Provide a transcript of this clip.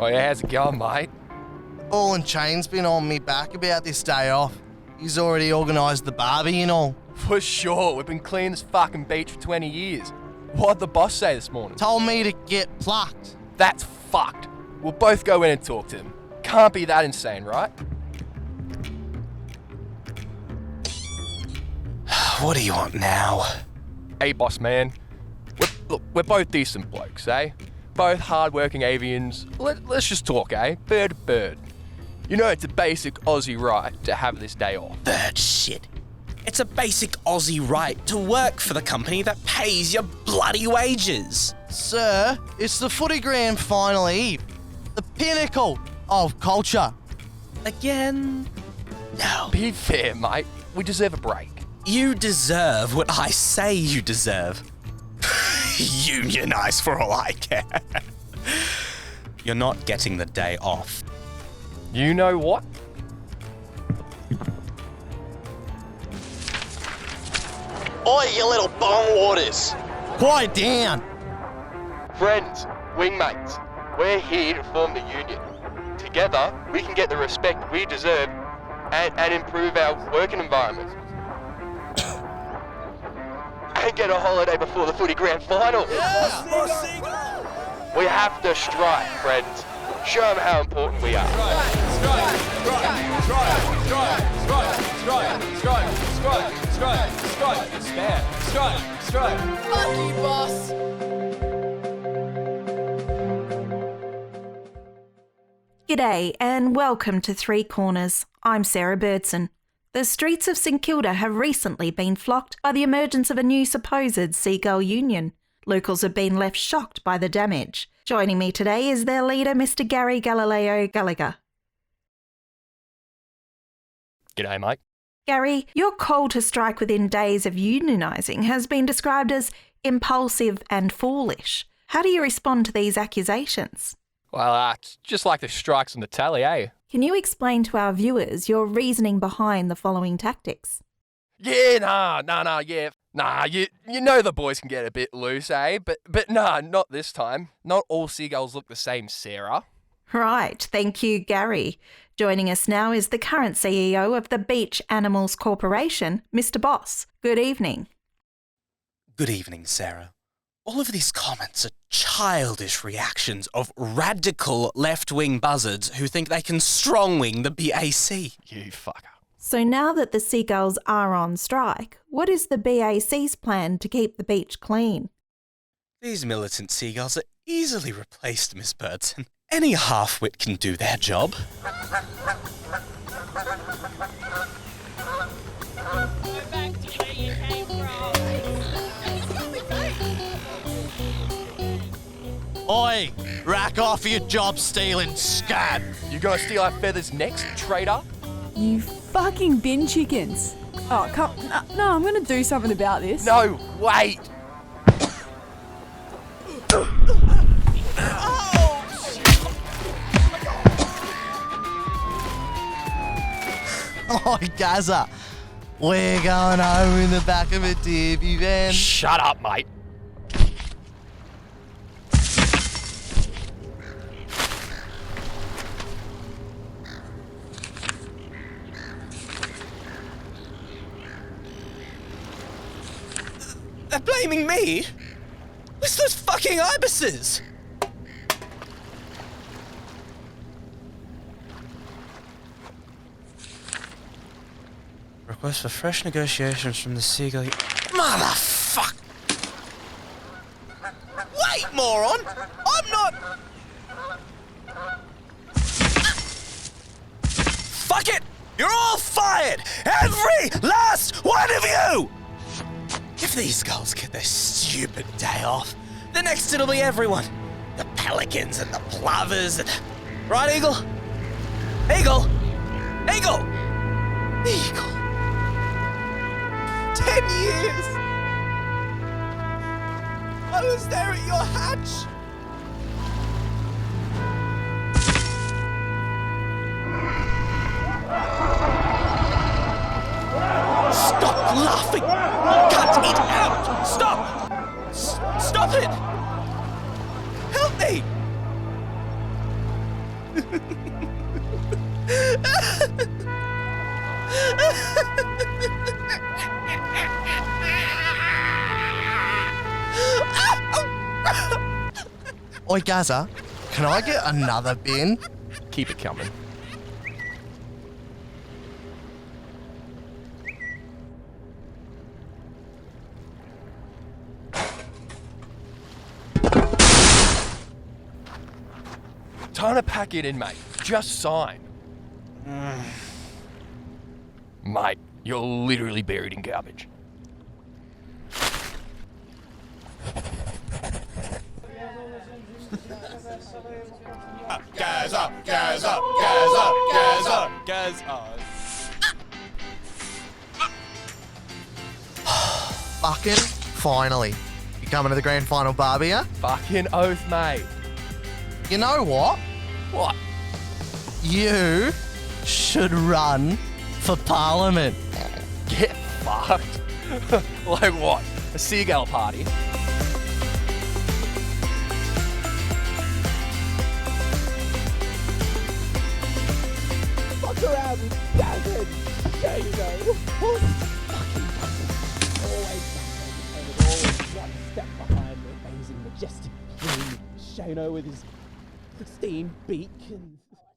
Oh yeah, how's it going, mate? Ball and Chain's been on me back about this day off. He's already organised the barbie and all. For sure, we've been cleaning this fucking beach for 20 years. What'd the boss say this morning? Told me to get plucked. That's fucked. We'll both go in and talk to him. Can't be that insane, right? What do you want now? Hey, boss man. We're both decent blokes, eh? Both hard-working avians. Let's just talk, eh? Bird to bird. You know it's a basic Aussie right to have this day off. Bird shit. It's a basic Aussie right to work for the company that pays your bloody wages. Sir, it's the footy grand final eve. The pinnacle of culture. Again? No. Be fair, mate. We deserve a break. You deserve what I say you deserve. Unionize for all I care. You're not getting the day off. You know what? Oi, you little bong waters! Quiet down. Friends, wingmates, we're here to form the union. Together, we can get the respect we deserve and improve our working environment. And get a holiday before the footy grand final. We have to strike, friends. Show them how important we are. Fuck you, boss. G'day and welcome to Three Corners. I'm Sarah Birdson. The streets of St Kilda have recently been flocked by the emergence of a new supposed Seagull union. Locals have been left shocked by the damage. Joining me today is their leader, Mr. Gary Galileo Gallagher. G'day, mate. Gary, your call to strike within days of unionising has been described as impulsive and foolish. How do you respond to these accusations? Well, it's just like the strikes on the tally, eh? Can you explain to our viewers your reasoning behind the following tactics? Yeah, nah, you know the boys can get a bit loose, eh? But nah, not this time. Not all seagulls look the same, Sarah. Right, thank you, Gary. Joining us now is the current CEO of the Beach Animals Corporation, Mr. Boss. Good evening. Good evening, Sarah. All of these comments are childish reactions of radical left-wing buzzards who think they can strong-wing the BAC. You fucker. So now that the seagulls are on strike, what is the BAC's plan to keep the beach clean? These militant seagulls are easily replaced, Miss Birdson. Any half-wit can do their job. Oi, rack off your job stealing scab. You gonna steal our feathers next, traitor? You fucking bin chickens. Oh, come. No, I'm gonna do something about this. No, wait! Oh, Gaza. We're going home in the back of a divvy van. Shut up, mate. They're blaming me? It's those fucking ibises! Request for fresh negotiations from the Seagull... Motherfuck! Wait, moron! I'm not... Fuck it! You're all fired! Every last one of you! If these gulls get their stupid day off, the next it'll be everyone. The pelicans and the plovers and... Right, Eagle? Eagle! Eagle! Eagle! 10 years! I was there at your hatch! Stop laughing! Cut it out! Stop! Stop it! Help me! Oi, Gazza, can I get another bin? Keep it coming. Time to pack it in, mate. Just sign. Mate, you're literally buried in garbage. Gas up, gas up, gas up, gas up, gas up. Fucking finally. You coming to the grand final barbie, yeah? Fucking oath, mate. You know what? What? You should run for Parliament. Get fucked. Like what? A Seagull party? Fuck around with Gavin. There you go. Fucking always one step behind the amazing, majestic King Shano with his pristine beak and